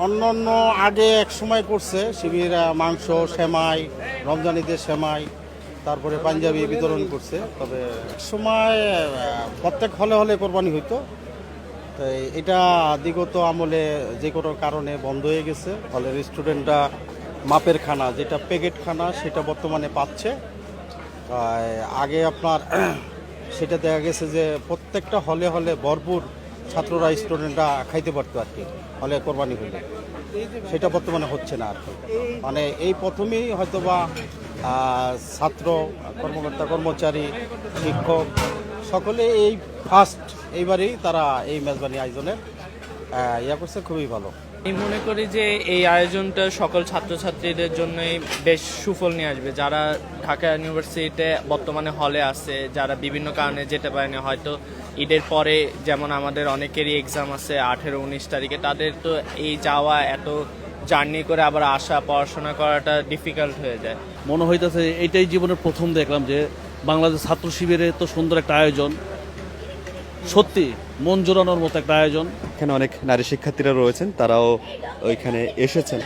অন্য আগে এক সময় করছে শিবির মাংস সেমাই রমজানিদের সেমাই তারপরে পাঞ্জাবি বিতরণ করছে। তবে এক সময় প্রত্যেক হলে হলে কোরবানি হইতো। তো এটা বিগত আমলে যে কোনো কারণে বন্ধ হয়ে গেছে। ফলে স্টুডেন্টরা মাপের খানা যেটা প্যাকেট খানা সেটা বর্তমানে পাচ্ছে। আগে আপনার সেটা দেখা গেছে যে প্রত্যেকটা হলে হলে ভরপুর ছাত্ররা স্টুডেন্টরা খাইতে পারতো আর কি হলে কোরবানি হইলে। সেটা বর্তমানে হচ্ছে না আর কি। মানে এই প্রথমেই হয়তোবা ছাত্র কর্মকর্তা কর্মচারী শিক্ষক সকলে এই ফার্স্ট এইবারেই তারা এই মেজবানি আয়োজনের ইয়া করছে, খুবই ভালো। আমি মনে করি যে এই আয়োজনটা সকল ছাত্রছাত্রীদের জন্যই বেশ সুফল নিয়ে আসবে। যারা ঢাকা ইউনিভার্সিটিতে বর্তমানে হলে আছে, যারা বিভিন্ন কারণে যেতে পারেনি, হয়তো ঈদের পরে যেমন আমাদের অনেকেরই এক্সাম আছে 18-19 তারিখে, তাদের তো এই যাওয়া এত জার্নি করে আবার আসা পড়াশোনা করাটা ডিফিকাল্ট হয়ে যায়। মনে হইতেছে এইটাই জীবনের প্রথম দেখলাম যে বাংলাদেশ ছাত্র শিবিরে তো সুন্দর একটা আয়োজন, সত্যি মন জোড়ানোর মতো একটা আয়োজন। এখানে অনেক নারী শিক্ষার্থীরা রয়েছেন, তারাও ওইখানে এসেছেন।